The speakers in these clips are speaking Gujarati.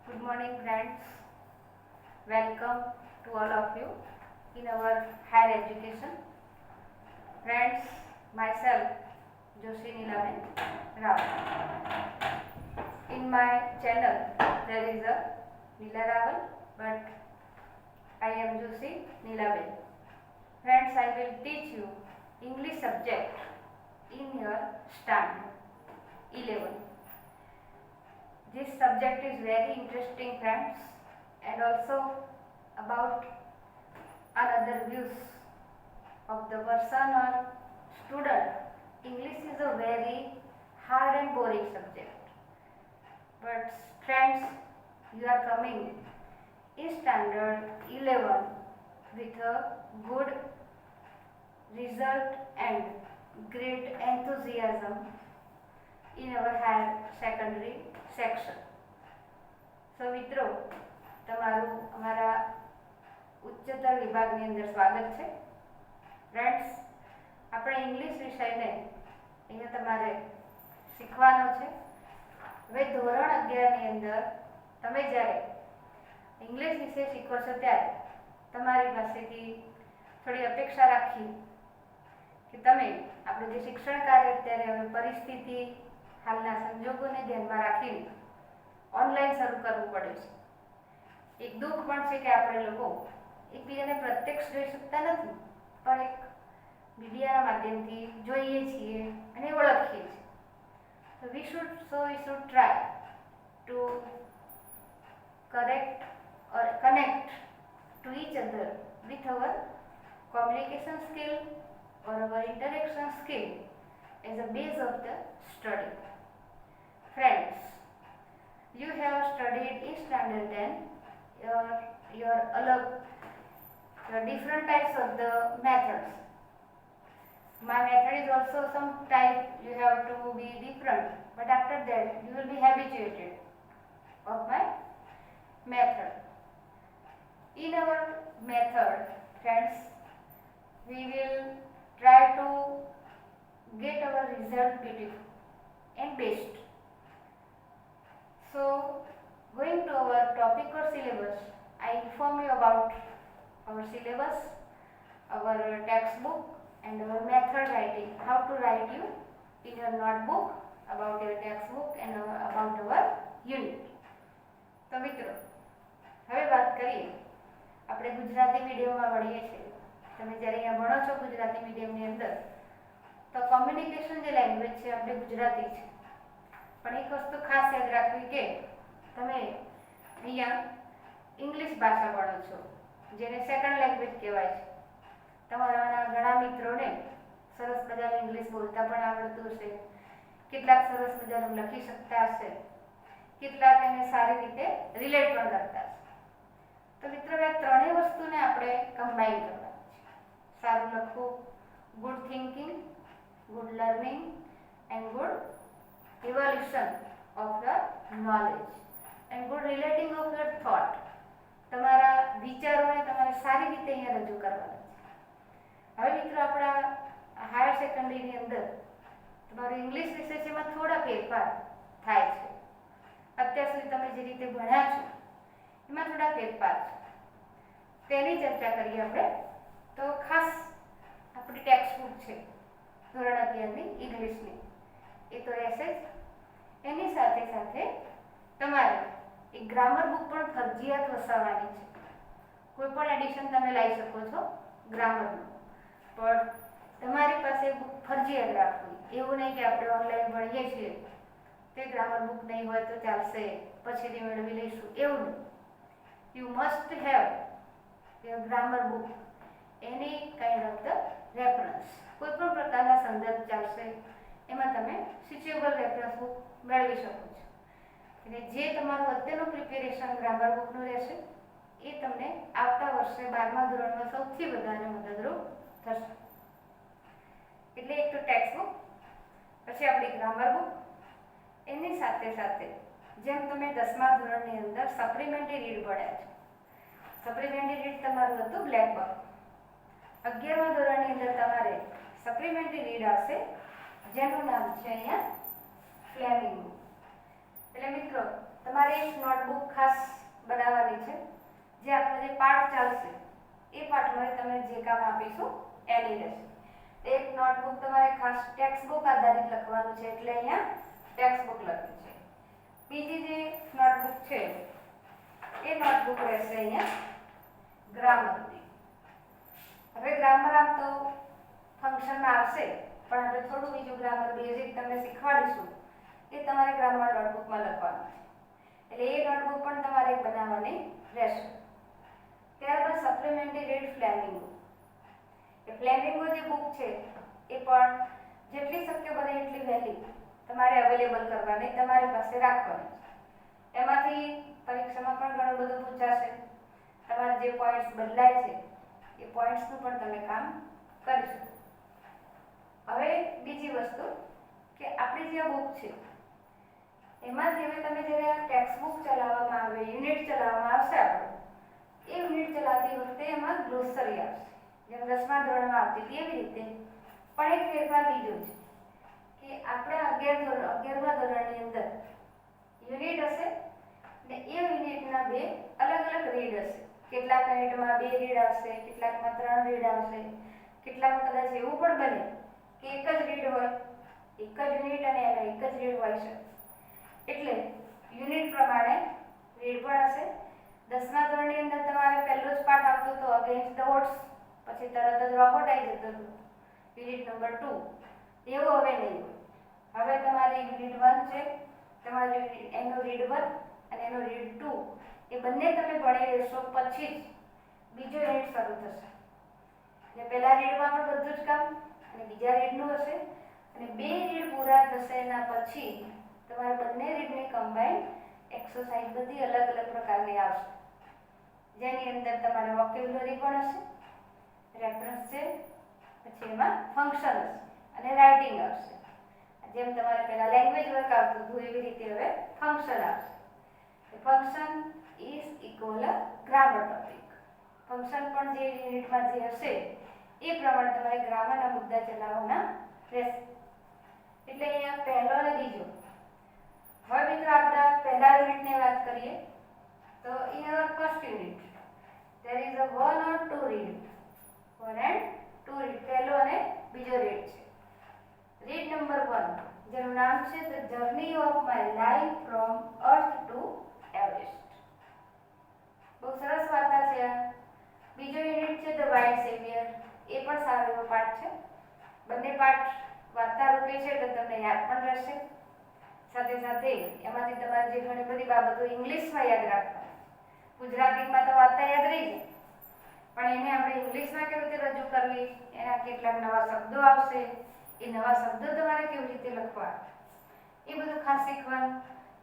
Good morning, friends. Welcome to all of you in our higher education. Friends, myself, Joshi Nilaben Rao. In my channel, there is a Nila Raval, but I am Joshi Nilaben. Friends, I will teach you English subject in your standard 11. This subject is very interesting, friends, and also about another views of the person or student. English is a very hard and boring subject. But friends, you are coming in standard 11 with a good result and great enthusiasm in our higher secondary section. So મિત્રો, તમારું અમારા ઉચ્ચતર વિભાગની અંદર સ્વાગત છે. ફ્રેન્ડ્સ, આપણે ઇંગ્લિશ વિષયને અહીંયા તમારે શીખવાનો છે. હવે ધોરણ 11ની અંદર તમે જ્યારે ઇંગ્લિશ વિષય શીખો છો ત્યારે તમારી પાસેથી થોડી અપેક્ષા રાખી કે તમે આપણું જે શિક્ષણ કાર્ય અત્યારે હવે પરિસ્થિતિ હાલના સંજોગોને ધ્યાનમાં રાખીને ઓનલાઈન શરૂ કરવું પડે છે. એક દુઃખ પણ છે કે આપણે લોકો એકબીજાને પ્રત્યક્ષ જોઈ શકતા નથી, પણ એક મીડિયાના માધ્યમથી જોઈએ છીએ અને ઓળખીએ છીએ. તો we should try to correct or connect to each other with our communication skill or our interaction skill as a base of the study. Friends, you have studied in standard 10 your different types of the methods. My method is also some type you have to be different, but after that you will be habituated of my method. In our method, friends, we will try to get our result beautiful and best. So, going to our topic or syllabus, I inform you about our syllabus, our textbook and our method writing, how to write you in your notebook, about your textbook and about our unit. તો મિત્રો, હવે વાત કરીએ, આપણે ગુજરાતી મીડિયમમાં ભણીએ છીએ. તમે જ્યારે અહીંયા ભણો છો ગુજરાતી મીડિયમની અંદર, તો કોમ્યુનિકેશન જે લેંગ્વેજ છે આપણે ગુજરાતી છે, પણ એક વસ્તુ ખાસ યાદ રાખવી કે તમે અહીંયા ઇંગ્લિશ ભાષા ભણો છો, જેને સેકન્ડ લેંગ્વેજ કહેવાય છે. તમારા ઘણા મિત્રોને સરસ મજાનું ઇંગ્લિશ બોલતા પણ આવડતું હશે, કેટલાક સરસ મજાનું લખી શકતા હશે, કેટલાક એને સારી રીતે રિલેટ પણ કરતા હશે. તો મિત્રો, આ ત્રણેય વસ્તુને આપણે કમ્બાઈન કરવાની છે. સારું લખવું, good thinking, good learning and good evolution of your knowledge and good relating of your thought. તમારા વિચારોને તમારે સારી રીતે અહીંયા રજૂ કરવાના છે. હવે મિત્રો, આપણા હાયર સેકન્ડરીની અંદર તમારું ઇંગ્લિશ વિષય છે એમાં થોડા ફેરફાર થાય છે. અત્યાર સુધી તમે જે રીતે ભણ્યા છો એમાં થોડા ફેરફાર છે, તેની ચર્ચા કરીએ આપણે. તો ખાસ આપણી ટેક્સ્ટબુક છે ધોરણ 11ની ઇંગ્લિશની, એ તો રહેશે જ. એની સાથે સાથે તમારે એક ગ્રામર બુક પણ ફરજિયાત વસાવવાની છે. કોઈ પણ એડિશન તમે લઈ શકો છો ગ્રામરનું, પણ તમારી પાસે બુક ફરજિયાત રાખવી. એવું નહીં કે આપણે ઓનલાઈન ભણીએ છીએ તે ગ્રામર બુક નહીં હોય તો ચાલશે, પછીથી મેળવી લઈશું, એવું નહીં. You must have your grammar book, any kind of the reference. કોઈ પણ પ્રકારના સંદર્ભ ચાલશે, એમાં તમે સિચ્યુએબલ રેફરન્સ બુક મેળવી શકો છો. અને જે તમારું અત્યારનું પ્રિપેરેશન ગ્રામર બુકનું રહેશે એ તમને આવતા વર્ષે 12મા ધોરણમાં સૌથી વધારે મદદરૂપ થશે. એટલે એક તો ટેક્સ્ટ બુક, પછી આપણી ગ્રામર બુક, એની સાથે સાથે જેમ તમે 10મા ધોરણની અંદર સપ્લિમેન્ટરી રીડ ભણ્યા છો, સપ્લિમેન્ટરી રીડ તમારું હતું બ્લેક બક. 11મા ધોરણની અંદર તમારે સપ્લિમેન્ટરી રીડ આવશે જેનું નામ છે અહીંયા ફ્લેમિંગો. એટલે મિત્રો તમારે એક નોટબુક ખાસ બનાવવાની છે, જે આપણો જે પાઠ ચાલશે એ પાઠમાં તમને જે કામ આપીશું એની રહેશે. એક નોટબુક તમારે ખાસ ટેક્સ્ટ બુક આધારિત લખવાનું છે, એટલે અહીંયા ટેક્સ્ટ બુક લખ્યું છે. બીજી જે નોટબુક છે એ નોટબુક રહેશે અહીંયા ગ્રામરની. હવે ગ્રામર આમ તો ફંક્શનમાં આવશે, પણ આપણે થોડું બીજું ગ્રામર બેઝિક તમને શીખવાડીશું, એ તમારે ગ્રામર નોટબુકમાં લખવાનું છે. એટલે એ નોટબુક પણ તમારે બનાવવાની રહેશે. ત્યારબાદ સપ્લિમેન્ટરી રીડ ફ્લેમિંગો. એ ફ્લેમિંગો જે બુક છે એ પણ જેટલી શક્ય બને એટલી વહેલી તમારે અવેલેબલ કરવાની, તમારી પાસે રાખવાની. એમાંથી પરીક્ષામાં પણ ઘણું બધું પૂછાશે. તમારે જે પોઈન્ટ્સ બદલાય છે એ પોઈન્ટ્સનું પણ તમે કામ કરી શકો. હવે બીજી વસ્તુ કે આપણી જે બુક છે એમાંથી હવે તમે જ્યારે ટેક્સ્ટ બુક ચલાવવામાં આવે, યુનિટ ચલાવવામાં આવશે આપણું, એ યુનિટ ચલાવતી વખતે એમાં ગ્લોસરી આવશે. જેમ 10મા ધોરણમાં આવતી હતી એવી રીતે પણ એક ફેરફાર બીજો છે કે આપણે 11મા ધોરણની અંદર યુનિટ હશે ને એ યુનિટના બે અલગ અલગ રીડ હશે. કેટલાક યુનિટમાં 2 રીડ આવશે, કેટલાકમાં 3 રીડ આવશે, કેટલાકમાં કદાચ એવું પણ બને કે એક જ રીડ હોય, એક જ યુનિટ અને એનો એક જ રીડ હોય છે. એટલે યુનિટ પ્રમાણે રીડ પણ હશે. 10મા ધોરણની અંદર તમારે પહેલો જ પાઠ આવતો હતો અગેન્સ્ટ ધ ઓડ્સ, પછી તરત જ રોબોટ આવી જતો હતો યુનિટ નંબર 2. એવું હવે નહીં હોય. હવે તમારે યુનિટ 1 છે, તમારે એનો રીડ 1 અને એનો રીડ 2 એ બંને તમે ભણી લેશો, પછી જ બીજો યુનિટ શરૂ થશે. એટલે પહેલા રીડમાં પણ બધું જ કામ અને બીજા રીડનું હશે, અને 2 રીડ પૂરા થશે એના પછી તમારે બંને રીડની કમ્બાઈન એક્સરસાઇઝ બધી અલગ અલગ પ્રકારની આવશે, જેની અંદર તમારે વોકેબ્યુલરી પણ હશે, રેફરન્સ છે, પછી એમાં ફંક્શન હશે અને રાઇટિંગ આવશે. જેમ તમારે પહેલા લેંગ્વેજ વર્ક આવતું હતું એવી રીતે હવે ફંક્શન આવશે. Function is equal grammar topic. Function પણ જે યુનિટમાં જે હશે એ પ્રમાણે તમારે ગ્રામરના મુદ્દા ચલાવવાના રહેશે. એટલે અહીંયા પહેલો અને બીજો. હવે મિત્રો આપણે પહેલા યુનિટની વાત કરીએ તો in our first unit there is a 1 or 2 read. 1 and 2 read. પહેલો અને બીજો રીડ છે. રીડ નંબર 1 જેનું નામ છે The Journey of My Life from Earth to Everest. બહુ સરસ વાર્તા છે આ. બીજો યુનિટ છે The White Savior. એ પણ સારો એવો પાઠ છે. બંને પાઠ વાર્તા રૂપે છે એટલે તમને યાદ પણ રહેશે. સાથે સાથે એમાંથી તમારે જે ઘણી બધી બાબતો ઇંગ્લિશમાં યાદ રાખવાની. ગુજરાતીમાં તો વાર્તા યાદ રહી જાય, પણ એને આપણે ઇંગ્લિશમાં કેવી રીતે રજૂ કરવી, એના કેટલાક નવા શબ્દો આવશે, એ નવા શબ્દો તમારે કેવી રીતે લખવા, એ બધું ખાસ શીખવાનું.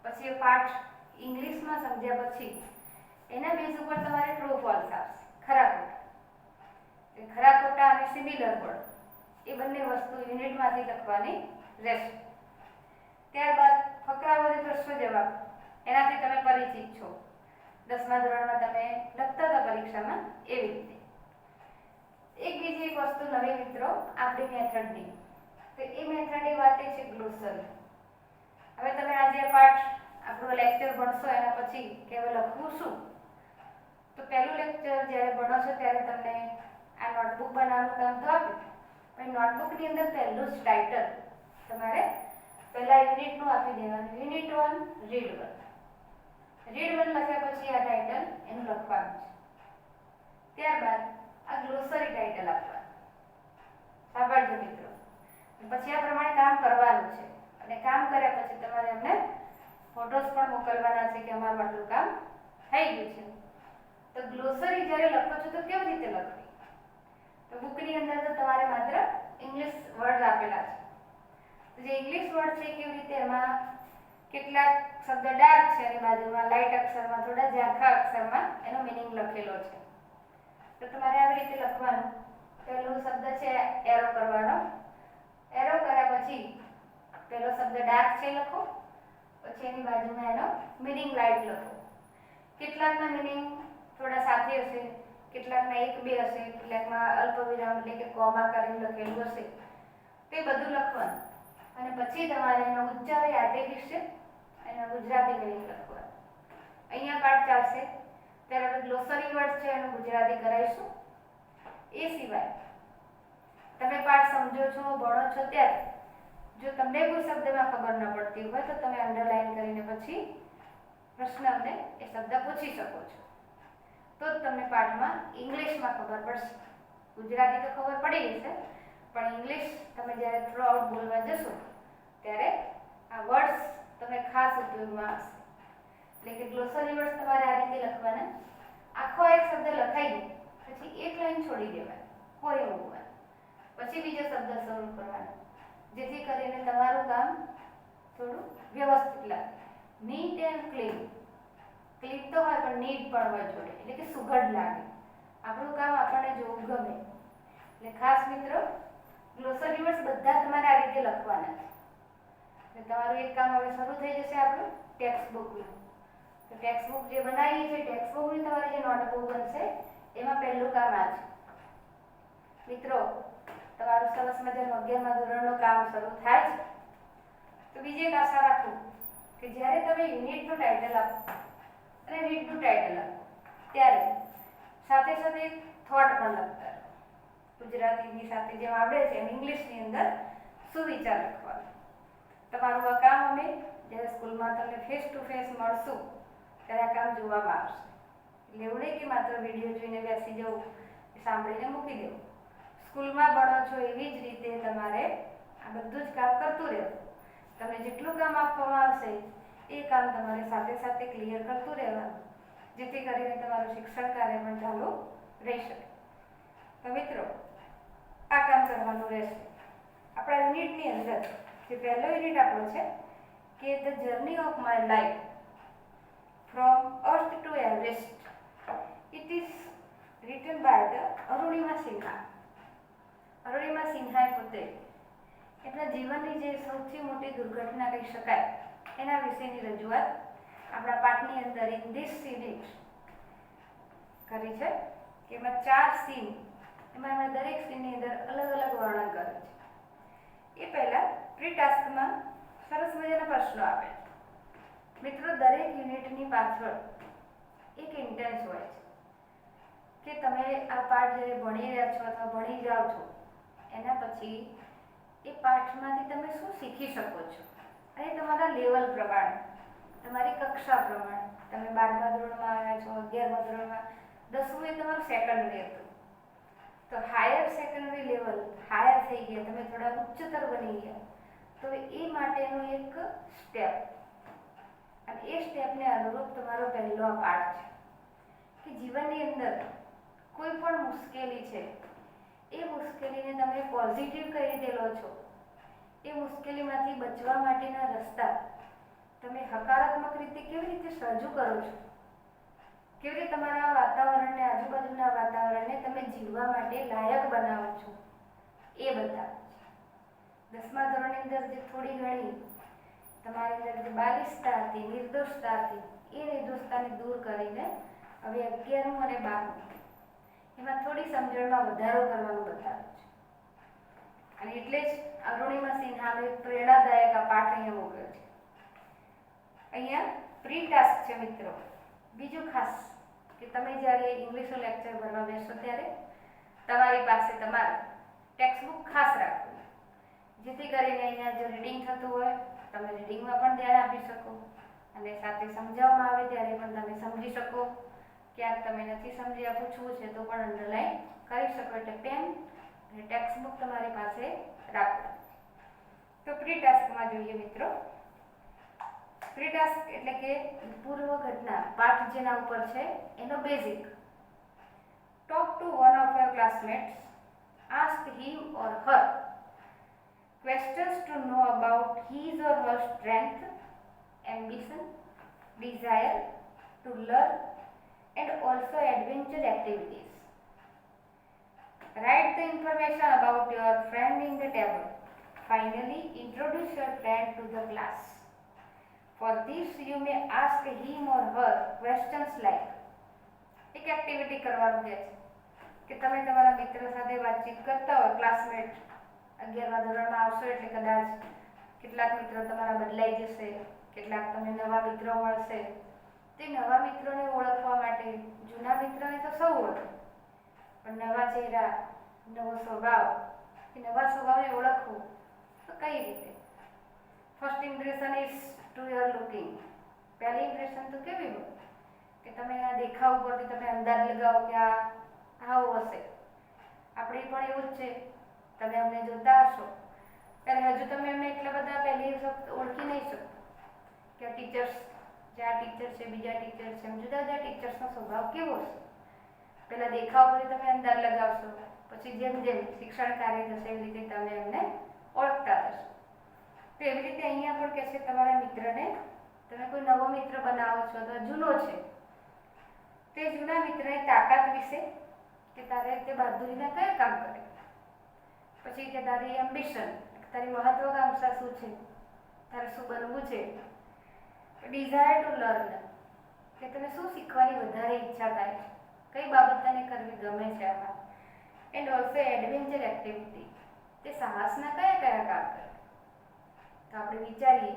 પછી એ પાઠ ઇંગ્લિશમાં સમજ્યા પછી એના બેઝ ઉપર તમારે ટ્રુ ફોલ્સ આવશે, ખરા ખોટા. ખરા ખોટા અને સિમિલર વર્ડ એ બંને વસ્તુ યુનિટમાંથી લખવાની રહેશે. ત્યારબાદ ફકરાવાળી પ્રશ્ન જવાબ, એનાથી તમે પરિચિત છો. 10મા ધોરણમાં તમે લખતા હતા પરીક્ષામાં એવી રીતે. એક બીજી એક વસ્તુ નવી મિત્રો આપણી મેથડની, તો એ મેથડની વાત એ છે ગ્લોસરી. હવે તમે આજે પાઠ આપણો લેક્ચર ભણશો એના પછી કે હવે લખવું શું, તો પહેલું લેક્ચર જ્યારે ભણો છો ત્યારે તમને આ નોટબુક બનાવવાનું કામ તો આપ્યું, પણ નોટબુકની અંદર પહેલું જ ટાઇટલ તમારે પહેલા યુનિટનું આપી દેવાનું. Unit 1 read 1. રીડ 1 લખ્યા પછી આ ટાઇટલ એનું લખવાનું છે. ત્યારબાદ આ ગ્લોસરી ટાઇટલ આપવાનું. સાંભળજો મિત્રો. પછી આ પ્રમાણે કામ કરવાનું છે, અને કામ કર્યા પછી તમારે અમને ફોટોસ પણ મોકલવાના છે કે અમારું આટલું કામ થઈ ગયું છે. તો ગ્લોસરી જ્યારે લખો છો તો કેવી રીતે લખવી, તો બુકની અંદર તો તમારે માત્ર ઇંગ્લિશ વર્ડ આપેલા છે. તો જે ઇંગ્લિશ વર્ડ છે કેવી રીતે, એમાં કેટલાક શબ્દ ડાર્ક છે અને બાજુમાં લાઇટ અક્ષરમાં થોડા ઝાંખા અક્ષરમાં એનો મીનિંગ લખેલો છે. તો તમારે આવી રીતે લખવાનું. પહેલો શબ્દ છે એરો કરવાનો. એરો કર્યા પછી પહેલો શબ્દ ડાર્ક છે લખો, પછી એની બાજુમાં એનો મીનિંગ લાઇટ લખો. કેટલાકના મીનિંગ થોડા સાથે હશે, કેટલાકના 1 2 હશે, કેટલાકમાં અલ્પવિરામ એટલે કે કોમા કરીને લખેલું હશે. તે બધું લખવાનું. અને પછી તમારે એનો ઉચ્ચાર યાદ રહેશે, એનો ગુજરાતી મિનિંગ લખવાનું. અહીંયા પાઠ ચાલશે ત્યારે આપણે ગ્લોસરી વર્ડ છે એનું ગુજરાતી કરાવીશું. એ સિવાય તમે પાઠ સમજો છો, ભણો છો ત્યારે જો તમને કોઈ શબ્દમાં ખબર ન પડતી હોય તો તમે અંડરલાઈન કરીને પછી પ્રશ્ન અમને એ શબ્દ પૂછી શકો છો. તો જ તમને પાઠમાં ઇંગ્લિશમાં ખબર પડશે. ગુજરાતી તો ખબર પડી જશે, પણ ઇંગ્લિશ તમે જ્યારે થ્રુ આઉટ બોલવા જશો ત્યારે આ વર્ડ્સ તમે ખાસ ઉપયોગમાં આવશે. એટલે કે ગ્લોસરી વર્ડ્સ તમારે આ રીતે લખવાના. આખો એક શબ્દ લખાઈ ગયો પછી એક લાઈન છોડી દેવાની, ફોરી મૂકવાની, પછી બીજો શબ્દ શરૂ કરવાનો, જેથી કરીને તમારું કામ થોડું વ્યવસ્થિત લાગે. Neat and clean. ક્લીન તો હોય પણ નીટ પણ હોય જોડે, એટલે કે સુઘડ લાગે. આપણું કામ આપણને જોવું ગમે. એટલે ખાસ મિત્રો ગ્લોસરી વર્ડ્સ બધા તમારે આ રીતે લખવાના છે. એટલે તમારું એક કામ હવે શરૂ થઈ જશે આપણું ટેક્સ્ટ બુકનું. તો ટેક્સ્ટ બુક જે બનાવી છે, ટેક્સ્ટ બુકની તમારી જે નોટબુક બનશે એમાં પહેલું કામ આ છે. મિત્રો તમારું સરસ મજાનું 11મા ધોરણનું કામ શરૂ થાય છે. તો બીજી એક આશા રાખું કે જ્યારે તમે યુનિટનું ટાઇટલ આપો અને રીડનું ટાઇટલ આપો ત્યારે સાથે સાથે એક થોટ પણ લખતા રહો. ગુજરાતીની સાથે જેમ આવડે છે એમ ઇંગ્લિશની અંદર સુવિચાર લખવાનો. તમારું આ કામ અમે જ્યારે સ્કૂલમાં તમને ફેસ ટુ ફેસ મળશું ત્યારે આ કામ જોવામાં આવશે. એટલે એવું નહીં કે માત્ર વિડીયો જોઈને બેસી જવું, સાંભળીને મૂકી દેવું. સ્કૂલમાં ભણો છો એવી જ રીતે તમારે આ બધું જ કામ કરતું રહેવું. તમને જેટલું કામ આપવામાં આવશે એ કામ તમારે સાથે સાથે ક્લિયર કરતું રહેવાનું, જેથી કરીને તમારું શિક્ષણ કાર્ય પણ ચાલુ રહી શકે. તો મિત્રો આ કામ કરવાનું રહેશે. આપણા યુનિટની અંદર જે પહેલો યુનિટ આપણો છે કે the journey of my life from earth to Everest. It is written by the Arunima Sinha. Arunima સિન્હાએ પોતે એમના જીવનની જે સૌથી મોટી દુર્ઘટના કહી શકાય એના વિશેની રજૂઆત આપણા પાઠની અંદર ઇન ધીસ યુનિટ કરી છે. કે એમાં 4 સીન, એમાં એમણે દરેક સીનની અંદર અલગ અલગ વર્ણન કરે છે. એ પહેલાં પ્રી ટાસ્કમાં સરસ મજાના પ્રશ્નો આપે છે. મિત્રો દરેક યુનિટની પાછળ એક ઇન્ટેન્સ હોય છે કે તમે આ પાઠ જ્યારે ભણી રહ્યા છો અથવા ભણી જાઓ છો એના પછી એ પાઠમાંથી તમે શું શીખી શકો છો. અને તમારા લેવલ પ્રમાણે, તમારી કક્ષા પ્રમાણે, તમે 12મા ધોરણમાં આવ્યા છો, 11મા ધોરણમાં, 10મું એ તમારું સેકન્ડરી હતું, તો હાયર સેકન્ડરી લેવલ હાયર થઈ ગયા, તમે થોડા ઉચ્ચતર બની ગયા, તો એ માટેનું એક સ્ટેપ, અને એ સ્ટેપને અનુરૂપ તમારો પહેલો આ પાઠ છે કે જીવનની અંદર કોઈ પણ મુશ્કેલી છે એ મુશ્કેલીને તમે પોઝિટિવ કઈ રીતે લો છો, એ મુશ્કેલીમાંથી બચવા માટેના રસ્તા તમે હકારાત્મક રીતે કેવી રીતે સર્જુ કરો છો, કેવી રીતે તમારા વાતાવરણને, આજુબાજુના વાતાવરણને તમે જીવવા માટે લાયક બનાવો છો, એ બતાવે છે. 10મા ધોરણની અંદર જે થોડી ઘણી તમારી અંદર જે બાલિશતા હતી, નિર્દોષતા હતી, એ નિર્દોષતાને દૂર કરીને હવે 11મું અને 12મું એમાં થોડી સમજણમાં વધારો કરવાનું બતાવે છે. અને એટલે જ અરુણિમા સિન્હાનો એક પ્રેરણાદાયક આ પાઠ અહીંયા મૂક્યો છે. અહીંયા પ્રી ટાસ્ક છે મિત્રો. બીજું ખાસ કે તમે જ્યારે ઇંગ્લિશનું લેક્ચર ભરવા બેસો ત્યારે તમારી પાસે તમારું ટેક્સ્ટ બુક ખાસ રાખવું, જેથી કરીને અહીંયા જો રીડિંગ થતું હોય તમે રીડિંગમાં પણ ધ્યાન આપી શકો, અને સાથે સમજાવવામાં આવે ત્યારે પણ તમે સમજી શકો. ક્યાંક તમે નથી સમજ્યા, પૂછવું છે તો પણ અંડરલાઈન કરી શકો. એટલે પેન અને ટેક્સ્ટ બુક તમારી પાસે રાખો. તો પ્રી ટાસ્કમાં જોઈએ મિત્રો. પ્રી ટાસ્ક એટલે કે પૂર્વ ઘટના, પાઠ જેના ઉપર છે એનો basic. Talk to one of your classmates, ask him or her questions to know about his or her strength, ambition, desire to learn and also adventure activities. Write the information about your friend in the table. Finally, introduce your friend to the class. For this, you may ask him or her questions like, એક એક્ટિવિટી કરવાનું છે કે તમે તમારા મિત્ર સાથે વાતચીત કરતા હોય, ક્લાસમેટ 11મા ધોરણમાં આવશો એટલે કદાચ કેટલાક મિત્રો તમારા બદલાઈ જશે, કેટલાક તમને નવા મિત્રો મળશે. તે નવા મિત્રોને ઓળખવા માટે જૂના મિત્રોને તો સૌ ઓળખે, પણ નવા ચહેરા, નવો સ્વભાવ, એ નવા સ્વભાવને ઓળખવું તો કઈ રીતે? First impression is to your looking. પહેલી ઇમ્પ્રેશન તો કેવી હોય કે તમે એના દેખાવ ઉપરથી તમે અંદાજ લગાવો કે આ આવું હશે. આપણે પણ એવું જ છે. તમે અમને જોતા હશો ત્યારે હજુ તમે એમને એટલા બધા પહેલી વખત ઓળખી નહીં શકો કે આ ટીચર્સ, જે આ ટીચર છે, બીજા ટીચર છે, જુદા જુદા ટીચર્સનો સ્વભાવ કેવો હશે. પહેલા દેખાવ પરથી તમે અંદાજ લગાવશો, પછી જેમ જેમ શિક્ષણ કાર્ય થશે એવી રીતે તમે એમને ઓળખતા થશો. તો એવી રીતે અહીંયા પણ કહે છે તમારા મિત્રને તમે કોઈ નવો મિત્ર બનાવો છો તો જૂનો છે તે જૂના મિત્રની તાકાત વિશે કે તારે તે બહાદુરીના કયા કામ કરે, પછી કે તારી એમ્બિશન, તારી મહત્વાકાંક્ષા શું છે, તારે શું બનવું છે, ડિઝાયર ટુ લર્ન કે તને શું શીખવાની વધારે ઈચ્છા થાય છે, કઈ બાબત તને કરવી ગમે છે આમાં, એન્ડ ઓલ્સો એડવેન્ચર એક્ટિવિટી, તે સાહસના કયા કયા કામ કરે. તો આપણે વિચારીએ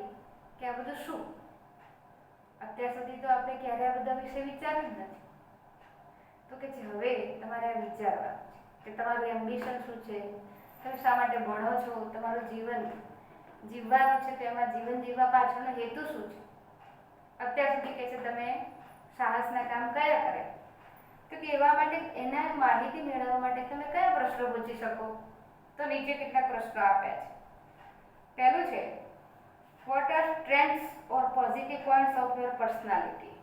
કે આ બધું શું. અત્યાર સુધી તો આપણે ક્યારે આ બધા વિશે વિચાર્યું જ નથી. તો કે છે હવે તમારે વિચારવા કે તમારું એમ્બિશન શું છે, તમે શા માટે ભણો છો, તમારું જીવન જીવવાનું છે તો એમાં જીવન જીવવા પાછળનો હેતુ શું છે. અત્યાર સુધી કહે છે તમે સાહસના કામ કયા કરે, તો કે એવા માટે એના માહિતી મેળવવા માટે તમે કયા પ્રશ્નો પૂછી શકો. તો નીચે કેટલાક પ્રશ્નો આપ્યા છે. પહેલું છે what are strengths or positive points of your personality.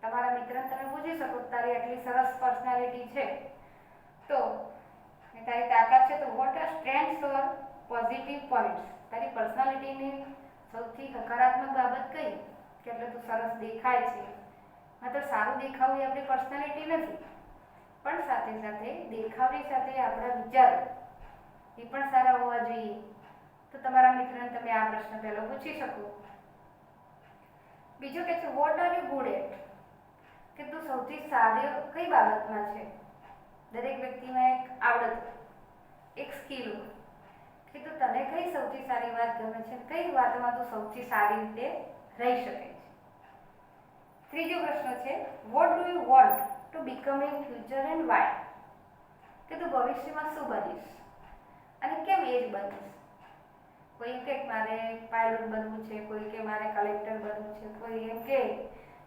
તમારા મિત્રને તમે પૂછી શકો તારી આટલી સરસ પર્સનાલિટી છે તો તારી તાકાત છે, તો what are strengths or positive points, તારી પર્સનાલિટીની સૌથી હકારાત્મક બાબત કઈ કે એટલે તું સરસ દેખાય છે. માત્ર સારું દેખાવું એ આપણી પર્સનાલિટી નથી, પણ સાથે સાથે દેખાવની સાથે આપણા વિચારો એ પણ સારા હોવા જોઈએ. તો તમારા મિત્રને તમે આ પ્રશ્ન પહેલો પૂછી શકો. બીજું કે છે what are you good at, કે તું સૌથી સારી કઈ બાબતમાં છે. દરેક વ્યક્તિમાં એક આવડત, એક સ્કિલ હોય કે તું તને કઈ સૌથી સારી વાત ગમે છે, કઈ વાતમાં તું સૌથી સારી રીતે રહી શકે છે. ત્રીજો પ્રશ્ન છે what do you want to become in future and why, કે તું ભવિષ્યમાં શું બનીશ અને કેમ એ જ બનીશ. કોઈ કે મારે પાયલોટ બનવું છે, કોઈ કે મારે કલેક્ટર બનવું છે, કોઈ એમ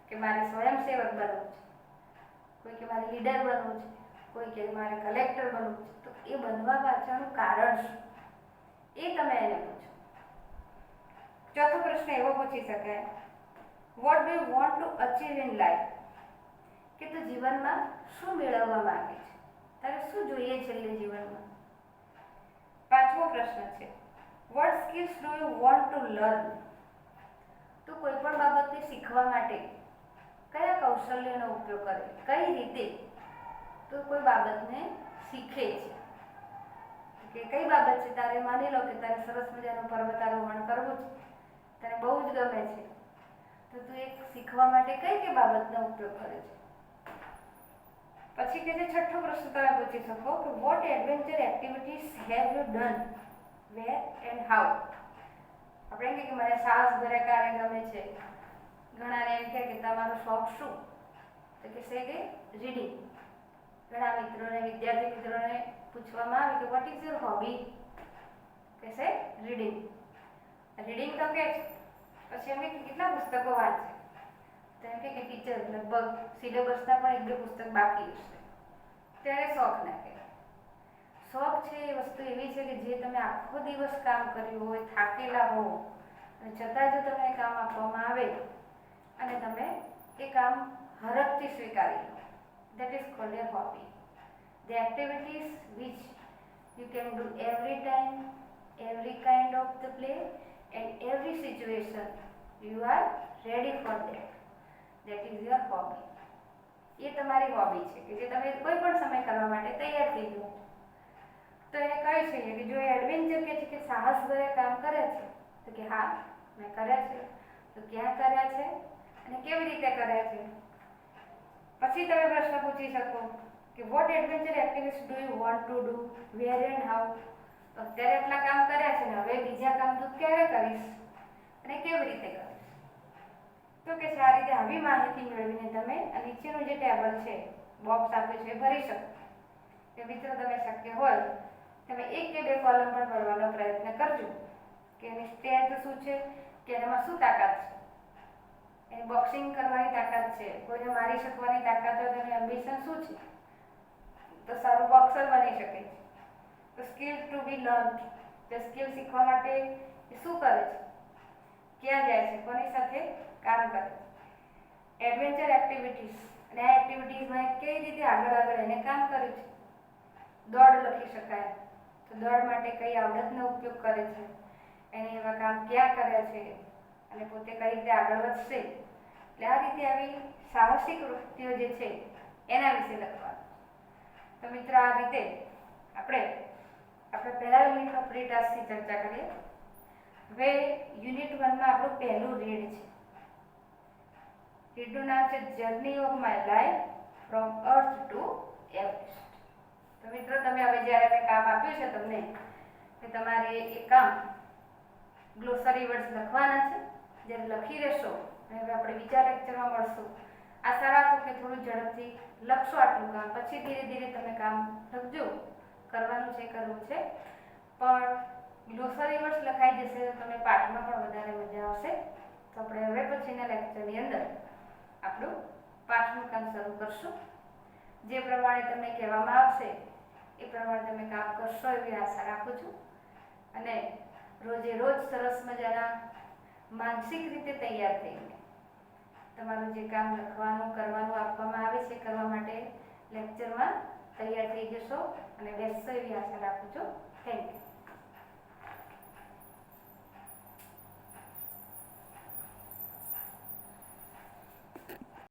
કે મારે સ્વયંસેવક બનવું છે, કોઈ કે મારે લીડર બનવું છે, કોઈ કે મારે કલેક્ટર બનવું છે. તો એ બનવા પાછળનું કારણ શું એ તમે એને પૂછો. ચોથો પ્રશ્ન એવો પૂછી શકાય vote do you want to achieve in life, કે તું જીવનમાં શું મેળવવા માંગે છે, તારે શું જોઈએ છેલ્લે જીવનમાં. પાંચમો પ્રશ્ન છે what skills do you want to learn, તું કોઈ પણ બાબતને શીખવા માટે કયા કૌશલ્યનો ઉપયોગ કરે, કઈ રીતે તું કોઈ બાબતને શીખે છે. કે કઈ બાબત છે, તારે માની લો કે તારે સરસ મજાનું પર્વતારોહણ કરવું છે, તને બહુ જ ગમે છે, તો તું એક શીખવા માટે કઈ બાબતનો ઉપયોગ કરે છે. પછી કે જે છઠ્ઠો પ્રશ્ન તમે પૂછી શકો કે what adventure activities have you done, where and how. આપણે એમ કે મને સાહસ ભર્યા કાર્ય ગમે છે. ઘણાને એમ કે તમારો શોખ શું, તો કે છે કે રીડિંગ. ઘણા મિત્રોને, વિદ્યાર્થી મિત્રોને પૂછવામાં આવે કે વોટ ઇઝ યોર હોબી, કે છે રીડિંગ. રીડિંગ તો કે પછી એમ કે કેટલા પુસ્તકો વાંચે, તો એમ કે ટીચર લગભગ સિલેબસના પણ એક બે પુસ્તક બાકી હશે. ત્યારે શોખ ના કહેવાય. શોખ છે એ વસ્તુ એવી છે કે જે તમે આખો દિવસ કામ કર્યું હોય, થાકેલા હો અને છતાં જો તમને કામ આપવામાં આવે અને તમે એ કામ હરખથી સ્વીકારી લો, that is called a hobby. The activities which you can do every time, every kind of the play and every situation you are ready for that. That is your hobby. એ તમારી હોબી છે કે જે તમે કોઈ પણ સમય કરવા માટે તૈયાર થઈ જાઓ. તો એને કહી છે કે જો એડવેન્ચર કે છે કે સાહસ ભર્યા કામ કરે છે, તો કે હા મેં કર્યા છે, તો ક્યાં કર્યા છે અને કેવી રીતે કર્યા છે. પછી તમે પ્રશ્ન પૂછી શકો કે what adventure activities do you want to do, where and how. અત્યારે એટલા કામ કર્યા છે ને હવે બીજા કામ તું ક્યારે કરીશ અને કેવી રીતે કરીશ. આવી માહિતી મેળવીને તમે આ નીચેનું જે ટેબલ છે, બોક્સ આપ્યું છે, એ ભરી શકો. તો મિત્રો તમે શક્ય હોય તમે 1 કે 2 કોલમ પણ ભરવાનો પ્રયત્ન કરજો કે એની સ્ટ્રેન્થ શું છે, કે એનામાં શું તાકાત છે, એની બોક્સિંગ કરવાની તાકાત છે, કોઈને મારી શકવાની તાકાત હોય, તેની એમ્બિશન શું છે, તો સારું બોક્સર બની શકે છે. તો સ્કિલ ટુ બી લર્ન્ડ, તે સ્કિલ શીખવા માટે એ શું કરે છે, ક્યાં જાય છે, કોની સાથે કામ કરે છે. એડવેન્ચર એક્ટિવિટીઝ, અને આ એક્ટિવિટીઝમાં કઈ રીતે આગળ એને કામ કર્યું છે. દોડ લખી શકાય, તો દોડ માટે કઈ આવડતનો ઉપયોગ કરે છે, એને એવા કામ ક્યાં કર્યા છે, અને પોતે કઈ રીતે આગળ વધશે. એટલે આ રીતે આવી સાહસિક વૃત્તિઓ જે છે એના વિશે લખવાનું. તો મિત્રો આ રીતે આપણે પહેલા યુનિટમાં પ્રી ટાસ્કની ચર્ચા કરીએ. હવે યુનિટ 1માં આપણું પહેલું રીડ છે. રીડનું નામ છે journey of my life from earth to Everest. તો મિત્રો તમે હવે જ્યારે મેં કામ આપ્યું છે તમને કે તમારે એ કામ ગ્લોસરી વર્ડ્સ લખવાના છે. જ્યારે લખી રહેશો અને હવે આપણે બીજા લેક્ચરમાં મળશું. આશા રાખું કે થોડું ઝડપથી લખશો આટલું કામ, પછી ધીરે ધીરે તમે કામ લખજો. કરવાનું છે, કરવું છે, પણ ગ્લોસરી વર્ડ્સ લખાઈ જશે તો તમને પાઠમાં પણ વધારે મજા આવશે. તો આપણે હવે પછીના લેક્ચરની અંદર આપણું પાઠનું કામ શરૂ કરશું. જે પ્રમાણે તમને કહેવામાં આવશે એ પ્રમાણે તમે કામ કરશો એવી આશા રાખું છું. અને રોજે રોજ સરસ મજાના માનસિક રીતે તૈયાર થઈને તમારું જે કામ લખવાનું કરવાનું આપવામાં આવે છે કરવા માટે લેક્ચરમાં તૈયાર થઈ જશો અને બેસશો એવી આશા રાખું છું. Thank you.